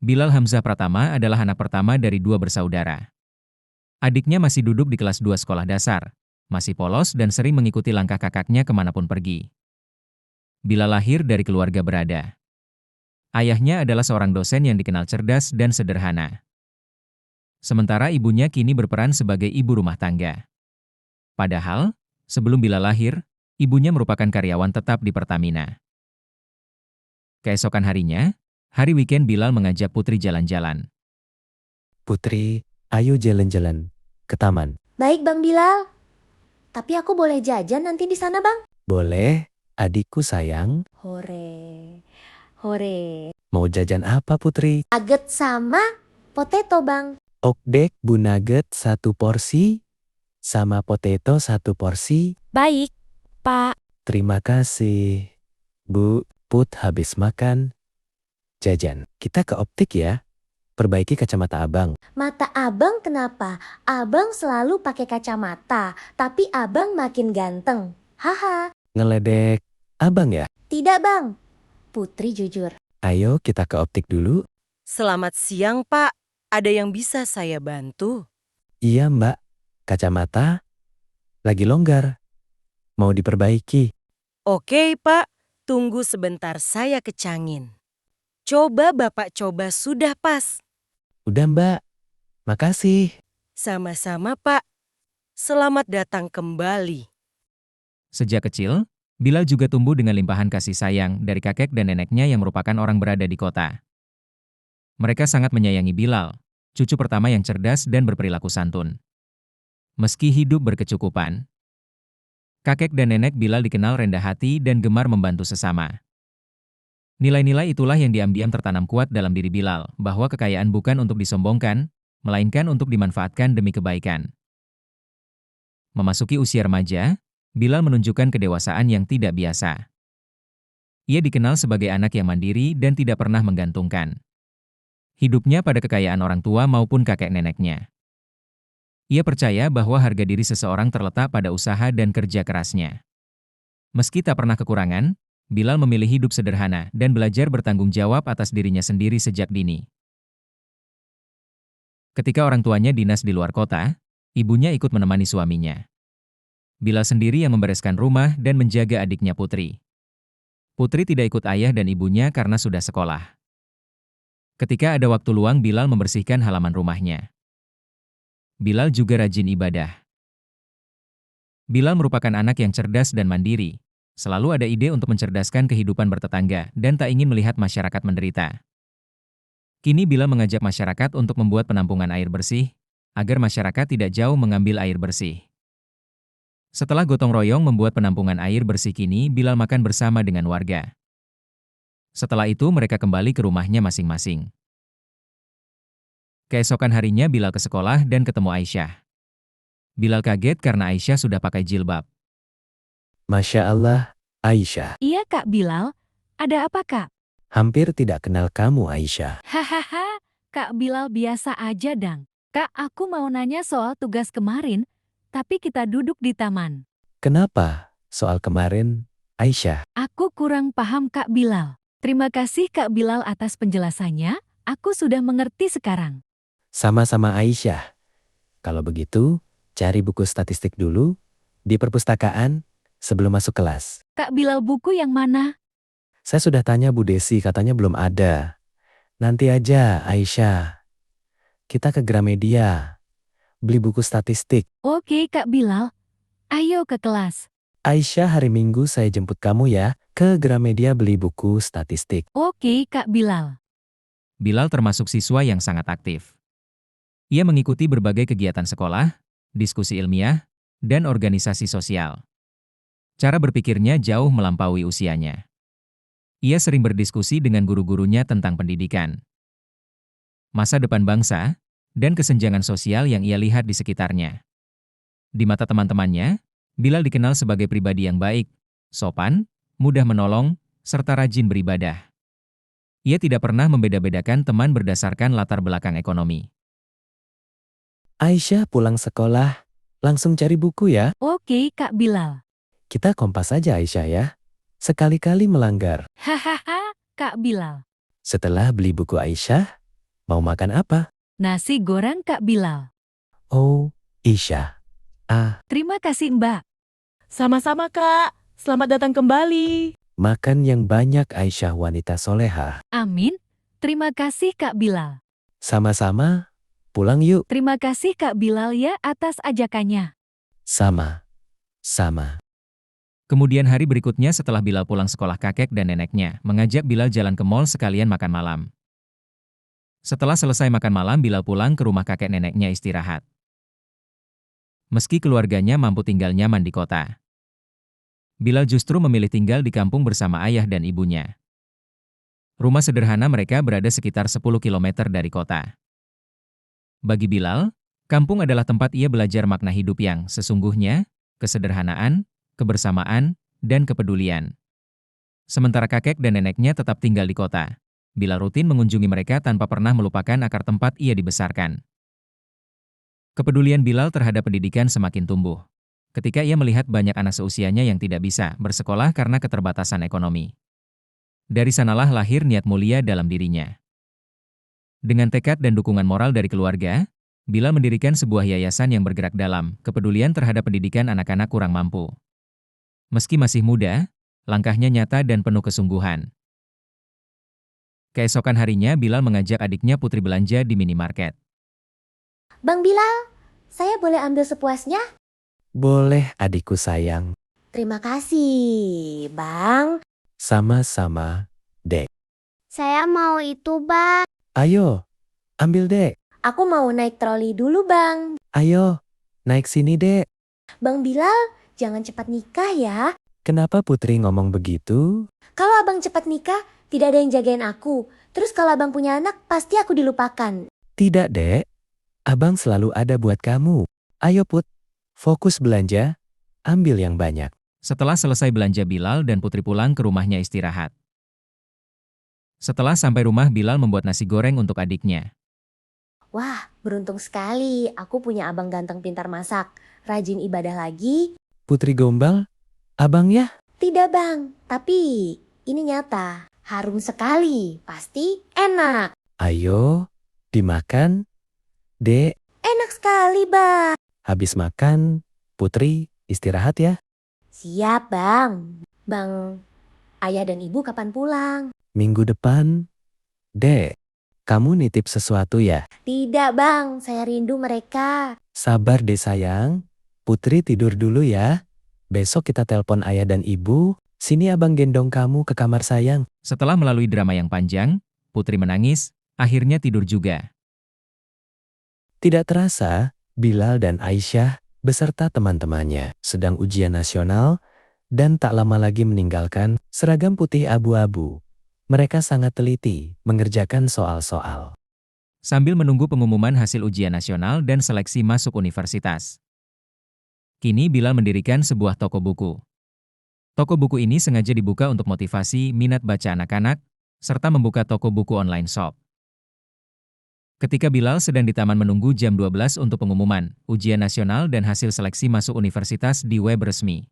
Bilal Hamzah Pratama adalah anak pertama dari dua bersaudara. Adiknya masih duduk di kelas 2 sekolah dasar, masih polos dan sering mengikuti langkah kakaknya kemanapun pergi. Bilal lahir dari keluarga berada. Ayahnya adalah seorang dosen yang dikenal cerdas dan sederhana. Sementara ibunya kini berperan sebagai ibu rumah tangga. Padahal, sebelum Bilal lahir, ibunya merupakan karyawan tetap di Pertamina. Keesokan harinya, hari weekend Bilal mengajak Putri jalan-jalan. Putri, ayo jalan-jalan ke taman. Baik Bang Bilal. Tapi aku boleh jajan nanti di sana Bang? Boleh, adikku sayang. Hore. Hore. Mau jajan apa Putri? Nugget sama potato Bang. Okdek Bu Nugget 1 porsi, sama potato 1 porsi. Baik, Pak. Terima kasih. Bu, Put habis makan. Jajan, kita ke optik ya. Perbaiki kacamata abang. Mata abang kenapa? Abang selalu pakai kacamata, tapi abang makin ganteng. Haha. Ngeledek abang ya? Tidak Bang. Putri jujur. Ayo kita ke optik dulu. Selamat siang, Pak. Ada yang bisa saya bantu? Iya mbak, kacamata lagi longgar. Mau diperbaiki. Oke, Pak. Tunggu sebentar, saya kecangin. Coba Bapak coba, sudah pas. Udah mbak, makasih. Sama-sama, Pak. Selamat datang kembali. Sejak kecil, Bilal juga tumbuh dengan limpahan kasih sayang dari kakek dan neneknya yang merupakan orang berada di kota. Mereka sangat menyayangi Bilal, cucu pertama yang cerdas dan berperilaku santun. Meski hidup berkecukupan, kakek dan nenek Bilal dikenal rendah hati dan gemar membantu sesama. Nilai-nilai itulah yang diam-diam tertanam kuat dalam diri Bilal, bahwa kekayaan bukan untuk disombongkan, melainkan untuk dimanfaatkan demi kebaikan. Memasuki usia remaja, Bilal menunjukkan kedewasaan yang tidak biasa. Ia dikenal sebagai anak yang mandiri dan tidak pernah menggantungkan hidupnya pada kekayaan orang tua maupun kakek neneknya. Ia percaya bahwa harga diri seseorang terletak pada usaha dan kerja kerasnya. Meski tak pernah kekurangan, Bilal memilih hidup sederhana dan belajar bertanggung jawab atas dirinya sendiri sejak dini. Ketika orang tuanya dinas di luar kota, ibunya ikut menemani suaminya. Bilal sendiri yang membereskan rumah dan menjaga adiknya Putri. Putri tidak ikut ayah dan ibunya karena sudah sekolah. Ketika ada waktu luang, Bilal membersihkan halaman rumahnya. Bilal juga rajin ibadah. Bilal merupakan anak yang cerdas dan mandiri. Selalu ada ide untuk mencerdaskan kehidupan bertetangga dan tak ingin melihat masyarakat menderita. Kini Bilal mengajak masyarakat untuk membuat penampungan air bersih, agar masyarakat tidak jauh mengambil air bersih. Setelah gotong royong membuat penampungan air bersih, kini Bilal makan bersama dengan warga. Setelah itu mereka kembali ke rumahnya masing-masing. Keesokan harinya Bilal ke sekolah dan ketemu Aisyah. Bilal kaget karena Aisyah sudah pakai jilbab. Masya Allah, Aisyah. Iya Kak Bilal. Ada apa Kak? Hampir tidak kenal kamu Aisyah. Hahaha, Kak Bilal biasa aja dang. Kak, aku mau nanya soal tugas kemarin, tapi kita duduk di taman. Kenapa? Soal kemarin, Aisyah. Aku kurang paham Kak Bilal. Terima kasih Kak Bilal atas penjelasannya, aku sudah mengerti sekarang. Sama-sama Aisyah. Kalau begitu, cari buku statistik dulu di perpustakaan sebelum masuk kelas. Kak Bilal, buku yang mana? Saya sudah tanya Bu Desi, katanya belum ada. Nanti aja Aisyah. Kita ke Gramedia. Beli buku statistik. Oke Kak Bilal, ayo ke kelas. Aisyah, hari Minggu saya jemput kamu ya ke Gramedia beli buku statistik. Oke Kak Bilal. Bilal termasuk siswa yang sangat aktif. Ia mengikuti berbagai kegiatan sekolah, diskusi ilmiah, dan organisasi sosial. Cara berpikirnya jauh melampaui usianya. Ia sering berdiskusi dengan guru-gurunya tentang pendidikan, masa depan bangsa, dan kesenjangan sosial yang ia lihat di sekitarnya. Di mata teman-temannya, Bilal dikenal sebagai pribadi yang baik, sopan, mudah menolong, serta rajin beribadah. Ia tidak pernah membeda-bedakan teman berdasarkan latar belakang ekonomi. Aisyah pulang sekolah, langsung cari buku ya. Oke Kak Bilal. Kita kompas aja Aisyah ya. Sekali-kali melanggar. Hahaha, Kak Bilal. Setelah beli buku Aisyah, Mau makan apa? Nasi goreng Kak Bilal. Oh, Isya. Terima kasih Mbak. Sama-sama Kak, selamat datang kembali. Makan yang banyak Aisyah wanita solehah. Amin. Terima kasih Kak Bilal. Sama-sama, pulang yuk. Terima kasih Kak Bilal ya atas ajakannya. Sama. Kemudian hari berikutnya setelah Bilal pulang sekolah, kakek dan neneknya mengajak Bilal jalan ke mall sekalian makan malam. Setelah selesai makan malam, Bilal pulang ke rumah kakek neneknya istirahat. Meski keluarganya mampu tinggal nyaman di kota, Bilal justru memilih tinggal di kampung bersama ayah dan ibunya. Rumah sederhana mereka berada sekitar 10 km dari kota. Bagi Bilal, kampung adalah tempat ia belajar makna hidup yang sesungguhnya, kesederhanaan, kebersamaan, dan kepedulian. Sementara kakek dan neneknya tetap tinggal di kota, Bilal rutin mengunjungi mereka tanpa pernah melupakan akar tempat ia dibesarkan. Kepedulian Bilal terhadap pendidikan semakin tumbuh ketika ia melihat banyak anak seusianya yang tidak bisa bersekolah karena keterbatasan ekonomi. Dari sanalah lahir niat mulia dalam dirinya. Dengan tekad dan dukungan moral dari keluarga, Bilal mendirikan sebuah yayasan yang bergerak dalam kepedulian terhadap pendidikan anak-anak kurang mampu. Meski masih muda, langkahnya nyata dan penuh kesungguhan. Keesokan harinya, Bilal mengajak adiknya Putri belanja di minimarket. Bang Bilal, saya boleh ambil sepuasnya? Boleh adikku sayang. Terima kasih, Bang. Sama-sama, Dek. Saya mau itu, Bang. Ayo, ambil Dek. Aku mau naik troli dulu, Bang. Ayo, naik sini Dek. Bang Bilal, jangan cepat nikah ya. Kenapa Putri ngomong begitu? Kalau abang cepat nikah, tidak ada yang jagain aku. Terus kalau abang punya anak, pasti aku dilupakan. Tidak Dek, Abang selalu ada buat kamu. Ayo Put, fokus belanja, ambil yang banyak. Setelah selesai belanja, Bilal dan Putri pulang ke rumahnya istirahat. Setelah sampai rumah, Bilal membuat nasi goreng untuk adiknya. Wah, beruntung sekali. Aku punya abang ganteng pintar masak. Rajin ibadah lagi. Putri Gombal, abang ya? Tidak bang, tapi ini nyata. Harum sekali, pasti enak. Ayo, dimakan. Dek, Enak sekali bang. habis makan, Putri istirahat ya. Siap bang. Bang, ayah dan ibu kapan pulang? Minggu depan. Dek, kamu nitip sesuatu ya? Tidak bang, saya rindu mereka. Sabar deh sayang. Putri tidur dulu ya. Besok kita telepon ayah dan ibu. Sini abang gendong kamu ke kamar sayang. Setelah melalui drama yang panjang, Putri menangis, akhirnya tidur juga. Tidak terasa, Bilal dan Aisyah beserta teman-temannya sedang ujian nasional dan tak lama lagi meninggalkan seragam putih abu-abu. Mereka sangat teliti mengerjakan soal-soal. Sambil menunggu pengumuman hasil ujian nasional dan seleksi masuk universitas. Kini Bilal mendirikan sebuah toko buku. Toko buku ini sengaja dibuka untuk motivasi minat baca anak-anak, serta membuka toko buku online shop. Ketika Bilal sedang di taman menunggu jam 12 untuk pengumuman ujian nasional dan hasil seleksi masuk universitas di web resmi,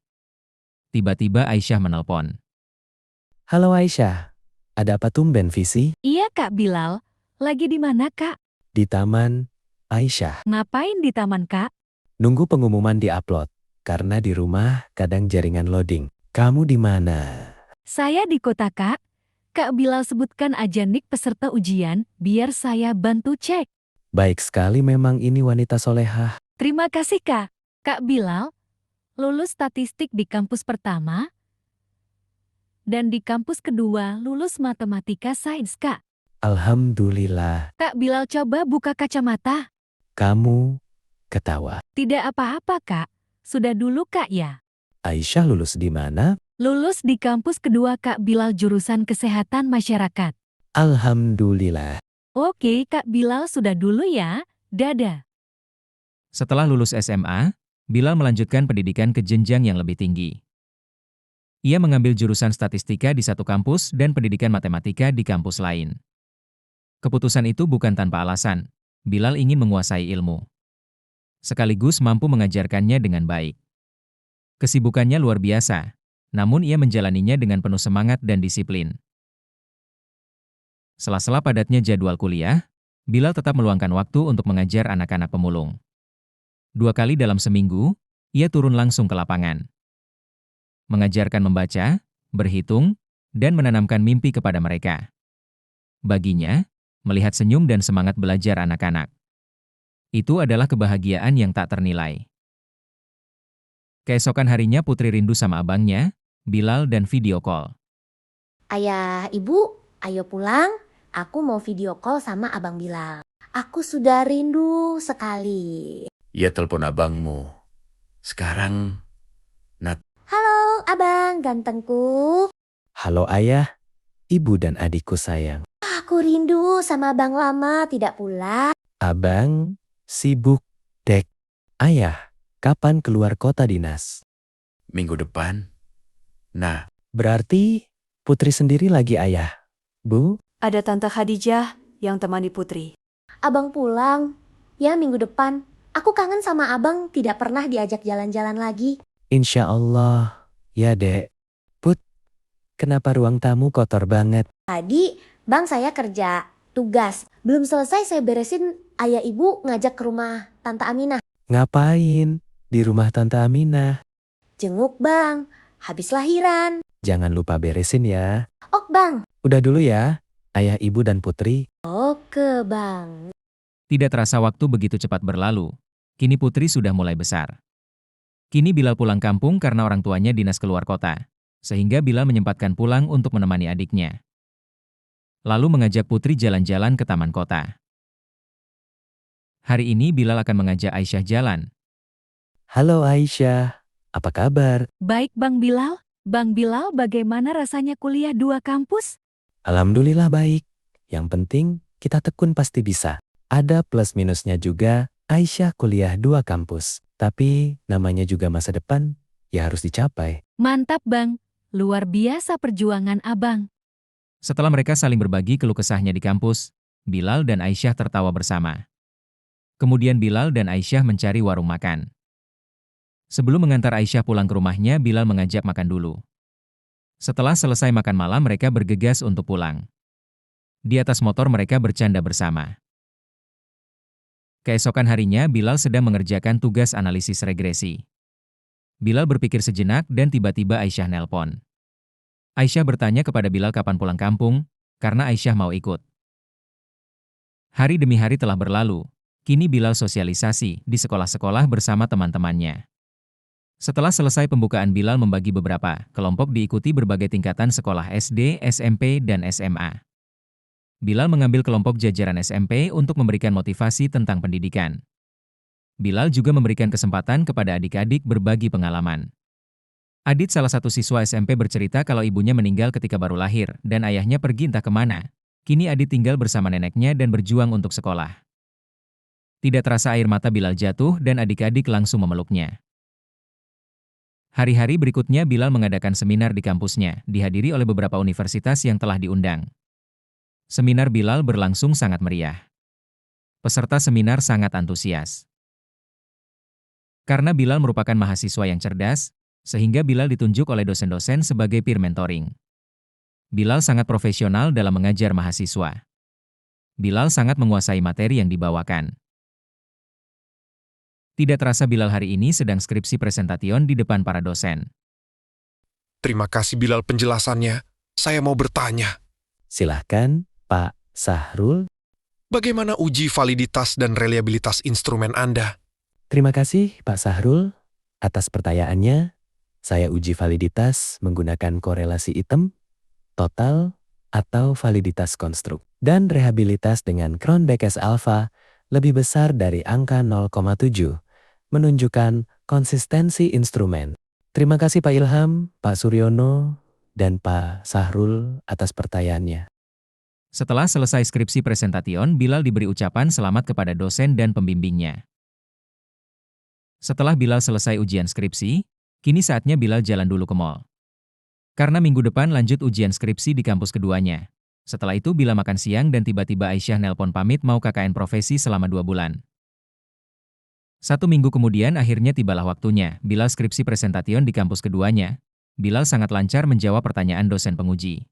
tiba-tiba Aisyah menelpon. Halo Aisyah, ada apa tumben Visi? Iya Kak Bilal, lagi di mana Kak? Di taman, Aisyah. Ngapain di taman Kak? Nunggu pengumuman di-upload, karena di rumah kadang jaringan loading. Kamu di mana? Saya di kota Kak. Kak Bilal sebutkan aja nik peserta ujian, biar saya bantu cek. Baik sekali memang ini wanita solehah. Terima kasih Kak. Kak Bilal, lulus statistik di kampus pertama, dan di kampus kedua lulus matematika sains Kak. Alhamdulillah, Kak Bilal coba buka kacamata. kamu ketawa. Tidak apa-apa Kak, sudah dulu Kak ya. Aisyah lulus di mana? Lulus di kampus kedua Kak Bilal jurusan Kesehatan Masyarakat. Alhamdulillah. Oke Kak Bilal sudah dulu ya, dadah. Setelah lulus SMA, Bilal melanjutkan pendidikan ke jenjang yang lebih tinggi. Ia mengambil jurusan statistika di satu kampus dan pendidikan matematika di kampus lain. Keputusan itu bukan tanpa alasan. Bilal ingin menguasai ilmu, sekaligus mampu mengajarkannya dengan baik. Kesibukannya luar biasa, namun ia menjalaninya dengan penuh semangat dan disiplin. Sela-sela padatnya jadwal kuliah, Bilal tetap meluangkan waktu untuk mengajar anak-anak pemulung. 2 kali dalam seminggu, ia turun langsung ke lapangan. Mengajarkan membaca, berhitung, dan menanamkan mimpi kepada mereka. Baginya, melihat senyum dan semangat belajar anak-anak, itu adalah kebahagiaan yang tak ternilai. Keesokan harinya Putri rindu sama abangnya, Bilal, dan video call. Ayah, ibu, ayo pulang. Aku mau video call sama Abang Bilal. Aku sudah rindu sekali. Ya telepon abangmu. Sekarang, Halo, Abang gantengku. Halo ayah, ibu dan adikku sayang. Aku rindu sama Abang lama tidak pulang. Abang, sibuk, Dek. Ayah, kapan keluar kota dinas? minggu depan. Nah, Berarti Putri sendiri lagi ayah. Bu, Ada Tante Khadijah yang temani Putri. Abang pulang. Ya, minggu depan. Aku kangen sama Abang, tidak pernah diajak jalan-jalan lagi. insya Allah. Ya dek. Put, kenapa ruang tamu kotor banget? Tadi, Bang saya kerja, tugas. Belum selesai saya beresin, ayah ibu ngajak ke rumah Tante Aminah. Ngapain di rumah Tante Aminah? Jenguk Bang, habis lahiran. Jangan lupa beresin ya. Ok Bang. Udah dulu ya, ayah, ibu, dan Putri. Oke Bang. Tidak terasa waktu begitu cepat berlalu. Kini Putri sudah mulai besar. Kini Bilal pulang kampung karena orang tuanya dinas keluar kota, sehingga Bilal menyempatkan pulang untuk menemani adiknya. Lalu mengajak Putri jalan-jalan ke taman kota. Hari ini Bilal akan mengajak Aisyah jalan. Halo Aisyah, apa kabar? Baik Bang Bilal. Bang Bilal, bagaimana rasanya kuliah 2 kampus? Alhamdulillah baik. Yang penting kita tekun pasti bisa. Ada plus minusnya juga, Aisyah kuliah 2 kampus. Tapi namanya juga masa depan, ya harus dicapai. Mantap Bang, luar biasa perjuangan Abang. Setelah mereka saling berbagi keluh kesahnya di kampus, Bilal dan Aisyah tertawa bersama. Kemudian Bilal dan Aisyah mencari warung makan. Sebelum mengantar Aisyah pulang ke rumahnya, Bilal mengajak makan dulu. Setelah selesai makan malam, mereka bergegas untuk pulang. Di atas motor mereka bercanda bersama. Keesokan harinya, Bilal sedang mengerjakan tugas analisis regresi. Bilal berpikir sejenak dan tiba-tiba Aisyah nelpon. Aisyah bertanya kepada Bilal kapan pulang kampung, karena Aisyah mau ikut. Hari demi hari telah berlalu, kini Bilal sosialisasi di sekolah-sekolah bersama teman-temannya. Setelah selesai pembukaan, Bilal membagi beberapa kelompok diikuti berbagai tingkatan sekolah SD, SMP, dan SMA. Bilal mengambil kelompok jajaran SMP untuk memberikan motivasi tentang pendidikan. Bilal juga memberikan kesempatan kepada adik-adik berbagi pengalaman. Adit, salah satu siswa SMP, bercerita kalau ibunya meninggal ketika baru lahir dan ayahnya pergi entah kemana. Kini Adit tinggal bersama neneknya dan berjuang untuk sekolah. Tidak terasa air mata Bilal jatuh dan adik-adik langsung memeluknya. Hari-hari berikutnya Bilal mengadakan seminar di kampusnya, dihadiri oleh beberapa universitas yang telah diundang. Seminar Bilal berlangsung sangat meriah. Peserta seminar sangat antusias. Karena Bilal merupakan mahasiswa yang cerdas, sehingga Bilal ditunjuk oleh dosen-dosen sebagai peer mentoring. Bilal sangat profesional dalam mengajar mahasiswa. Bilal sangat menguasai materi yang dibawakan. Tidak terasa Bilal hari ini sedang skripsi presentation di depan para dosen. Terima kasih Bilal penjelasannya. Saya mau bertanya, Silahkan, Pak Sahrul. bagaimana uji validitas dan reliabilitas instrumen Anda? Terima kasih Pak Sahrul atas pertanyaannya. Saya uji validitas menggunakan korelasi item, total, atau validitas konstruk. Dan rehabilitas dengan Cronbecks alpha lebih besar dari angka 0,7, menunjukkan konsistensi instrumen. Terima kasih Pak Ilham, Pak Suryono, dan Pak Sahrul atas pertanyaannya. Setelah selesai skripsi presentation, Bilal diberi ucapan selamat kepada dosen dan pembimbingnya. Setelah Bilal selesai ujian skripsi, kini saatnya Bilal jalan dulu ke mall. Karena minggu depan lanjut ujian skripsi di kampus keduanya. Setelah itu Bilal makan siang dan tiba-tiba Aisyah nelpon pamit mau KKN profesi selama 2 bulan. 1 minggu kemudian akhirnya tibalah waktunya Bilal skripsi presentation di kampus keduanya. Bilal sangat lancar menjawab pertanyaan dosen penguji.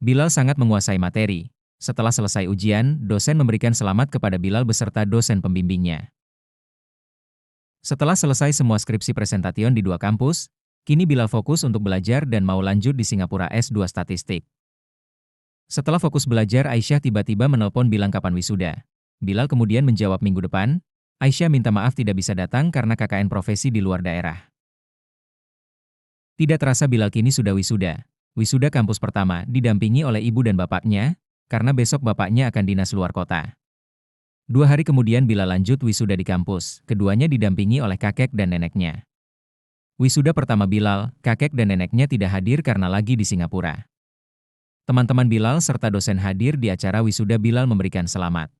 Bilal sangat menguasai materi, Setelah selesai ujian, dosen memberikan selamat kepada Bilal beserta dosen pembimbingnya. Setelah selesai semua skripsi presentasi di 2 kampus, kini Bilal fokus untuk belajar dan mau lanjut di Singapura S2 Statistik. Setelah fokus belajar, Aisyah tiba-tiba menelpon bilang kapan wisuda. Bilal kemudian menjawab minggu depan. Aisyah minta maaf tidak bisa datang karena KKN profesi di luar daerah. Tidak terasa Bilal kini sudah wisuda. Wisuda kampus pertama didampingi oleh ibu dan bapaknya, karena besok bapaknya akan dinas luar kota. 2 hari kemudian Bilal lanjut wisuda di kampus, keduanya didampingi oleh kakek dan neneknya. Wisuda pertama Bilal, kakek dan neneknya tidak hadir karena lagi di Singapura. Teman-teman Bilal serta dosen hadir di acara wisuda. Bilal memberikan selamat.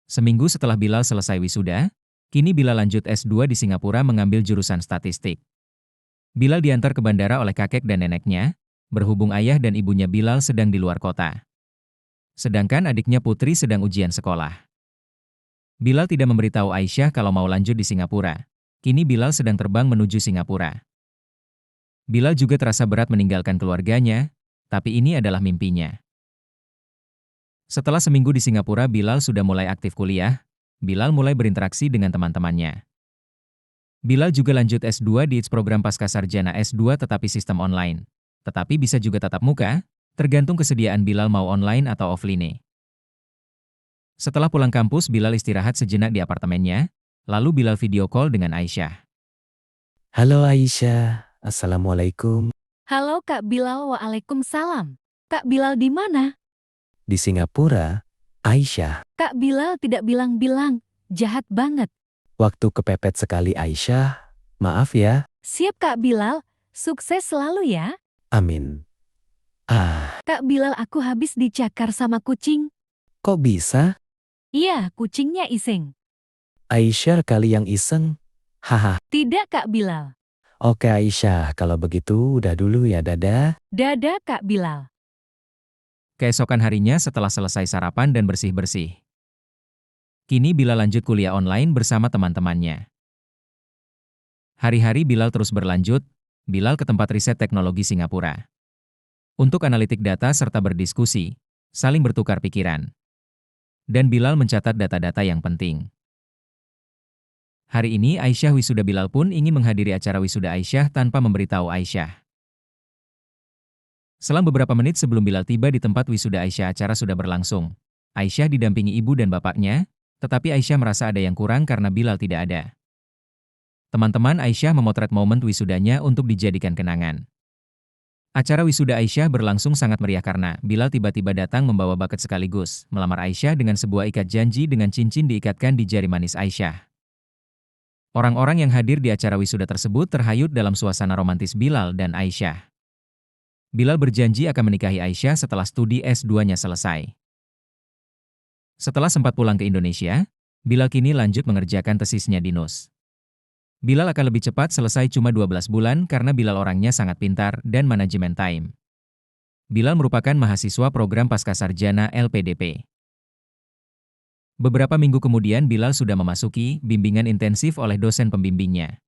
Seminggu setelah Bilal selesai wisuda, kini Bilal lanjut S2 di Singapura mengambil jurusan statistik. Bilal diantar ke bandara oleh kakek dan neneknya, berhubung ayah dan ibunya Bilal sedang di luar kota. Sedangkan adiknya Putri sedang ujian sekolah. Bilal tidak memberitahu Aisyah kalau mau lanjut di Singapura. Kini Bilal sedang terbang menuju Singapura. Bilal juga terasa berat meninggalkan keluarganya, tapi ini adalah mimpinya. Setelah seminggu di Singapura, Bilal sudah mulai aktif kuliah. Bilal mulai berinteraksi dengan teman-temannya. Bilal juga lanjut S2 di program Pascasarjana S2 tetapi sistem online. Tetapi bisa juga tatap muka, tergantung kesediaan Bilal mau online atau offline. Setelah pulang kampus, Bilal istirahat sejenak di apartemennya, lalu Bilal video call dengan Aisyah. Halo Aisyah, Assalamualaikum. Halo Kak Bilal, waalaikumsalam. Kak Bilal di mana? Di Singapura, Aisyah. Kak Bilal tidak bilang-bilang, jahat banget. Waktu kepepet sekali Aisyah. Maaf ya. Siap Kak Bilal, sukses selalu ya. Amin. Kak Bilal, aku habis dicakar sama kucing. Kok bisa? Iya, kucingnya iseng. Aisyah kali yang iseng. Haha. Tidak Kak Bilal. Oke Aisyah, kalau begitu udah dulu ya, dadah. Dadah Kak Bilal. Keesokan harinya setelah selesai sarapan dan bersih-bersih, kini Bilal lanjut kuliah online bersama teman-temannya. Hari-hari Bilal terus berlanjut. Bilal ke tempat riset teknologi Singapura untuk analitik data serta berdiskusi, saling bertukar pikiran. Dan Bilal mencatat data-data yang penting. Hari ini Aisyah wisuda. Bilal pun ingin menghadiri acara wisuda Aisyah tanpa memberitahu Aisyah. Selang beberapa menit sebelum Bilal tiba di tempat wisuda Aisyah, acara sudah berlangsung. Aisyah didampingi ibu dan bapaknya, tetapi Aisyah merasa ada yang kurang karena Bilal tidak ada. Teman-teman Aisyah memotret momen wisudanya untuk dijadikan kenangan. Acara wisuda Aisyah berlangsung sangat meriah karena Bilal tiba-tiba datang membawa buket sekaligus melamar Aisyah dengan sebuah ikat janji dengan cincin diikatkan di jari manis Aisyah. Orang-orang yang hadir di acara wisuda tersebut terhayut dalam suasana romantis Bilal dan Aisyah. Bilal berjanji akan menikahi Aisyah setelah studi S2-nya selesai. Setelah sempat pulang ke Indonesia, Bilal kini lanjut mengerjakan tesisnya di NUS. Bilal akan lebih cepat selesai cuma 12 bulan karena Bilal orangnya sangat pintar dan manajemen time. Bilal merupakan mahasiswa program Pascasarjana LPDP. Beberapa minggu kemudian Bilal sudah memasuki bimbingan intensif oleh dosen pembimbingnya.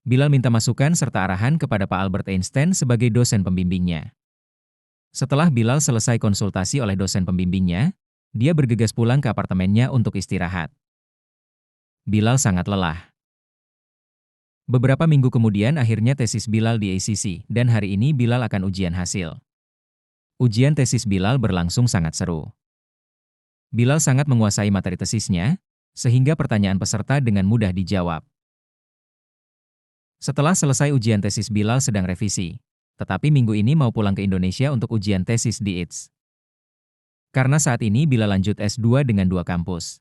Bilal minta masukan serta arahan kepada Pak Albert Einstein sebagai dosen pembimbingnya. Setelah Bilal selesai konsultasi oleh dosen pembimbingnya, dia bergegas pulang ke apartemennya untuk istirahat. Bilal sangat lelah. Beberapa minggu kemudian akhirnya tesis Bilal di ACC, dan hari ini Bilal akan ujian hasil. Ujian tesis Bilal berlangsung sangat seru. Bilal sangat menguasai materi tesisnya, sehingga pertanyaan peserta dengan mudah dijawab. Setelah selesai ujian tesis, Bilal sedang revisi, tetapi minggu ini mau pulang ke Indonesia untuk ujian tesis di ITS. Karena saat ini Bilal lanjut S2 dengan 2 kampus.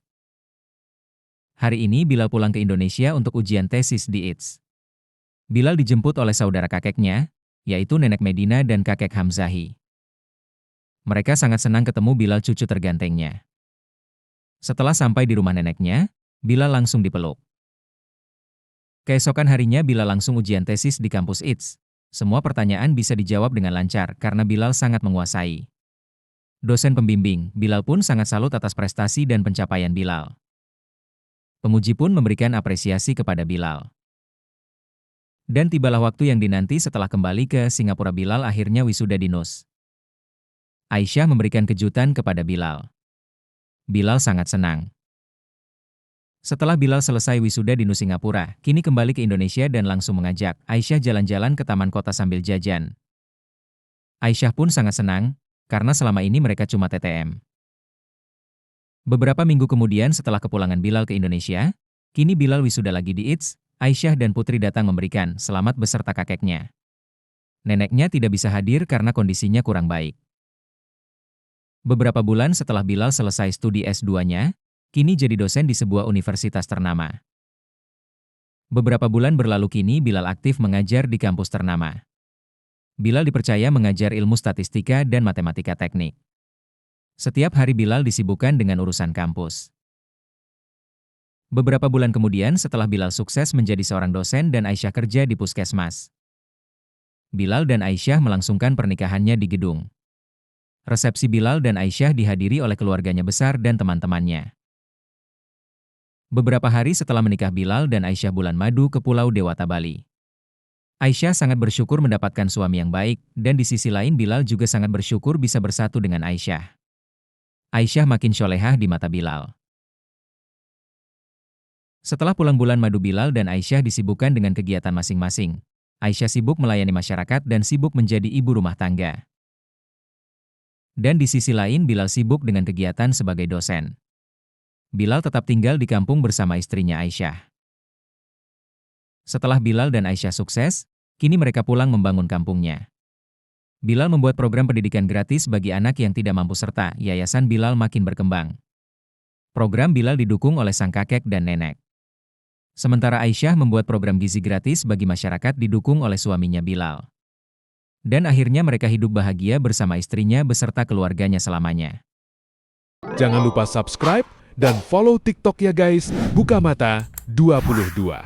Hari ini Bilal pulang ke Indonesia untuk ujian tesis di ITS. Bilal dijemput oleh saudara kakeknya, yaitu Nenek Medina dan kakek Hamzahi. Mereka sangat senang ketemu Bilal, cucu tergantengnya. Setelah sampai di rumah neneknya, Bilal langsung dipeluk. Keesokan harinya Bilal langsung ujian tesis di kampus ITS. Semua pertanyaan bisa dijawab dengan lancar karena Bilal sangat menguasai. Dosen pembimbing, Bilal pun sangat salut atas prestasi dan pencapaian Bilal. Penguji pun memberikan apresiasi kepada Bilal. Dan tibalah waktu yang dinanti. Setelah kembali ke Singapura, Bilal akhirnya wisuda di NUS. Aisyah memberikan kejutan kepada Bilal. Bilal sangat senang. Setelah Bilal selesai wisuda di Singapura, kini kembali ke Indonesia dan langsung mengajak Aisyah jalan-jalan ke taman kota sambil jajan. Aisyah pun sangat senang, karena selama ini mereka cuma TTM. Beberapa minggu kemudian setelah kepulangan Bilal ke Indonesia, kini Bilal wisuda lagi di ITS, Aisyah dan Putri datang memberikan selamat beserta kakeknya. Neneknya tidak bisa hadir karena kondisinya kurang baik. Beberapa bulan setelah Bilal selesai studi S2-nya, kini jadi dosen di sebuah universitas ternama. Beberapa bulan berlalu kini Bilal aktif mengajar di kampus ternama. Bilal dipercaya mengajar ilmu statistika dan matematika teknik. Setiap hari Bilal disibukkan dengan urusan kampus. Beberapa bulan kemudian setelah Bilal sukses menjadi seorang dosen dan Aisyah kerja di puskesmas, Bilal dan Aisyah melangsungkan pernikahannya di gedung. Resepsi Bilal dan Aisyah dihadiri oleh keluarganya besar dan teman-temannya. Beberapa hari setelah menikah Bilal dan Aisyah bulan madu ke Pulau Dewata, Bali. Aisyah sangat bersyukur mendapatkan suami yang baik, dan di sisi lain Bilal juga sangat bersyukur bisa bersatu dengan Aisyah. Aisyah makin solehah di mata Bilal. Setelah pulang bulan madu Bilal dan Aisyah disibukkan dengan kegiatan masing-masing. Aisyah sibuk melayani masyarakat dan sibuk menjadi ibu rumah tangga. Dan di sisi lain Bilal sibuk dengan kegiatan sebagai dosen. Bilal tetap tinggal di kampung bersama istrinya Aisyah. Setelah Bilal dan Aisyah sukses, kini mereka pulang membangun kampungnya. Bilal membuat program pendidikan gratis bagi anak yang tidak mampu serta yayasan Bilal makin berkembang. Program Bilal didukung oleh sang kakek dan nenek. Sementara Aisyah membuat program gizi gratis bagi masyarakat didukung oleh suaminya Bilal. Dan akhirnya mereka hidup bahagia bersama istrinya beserta keluarganya selamanya. Jangan lupa subscribe dan follow TikTok ya guys, Buka Mata 22.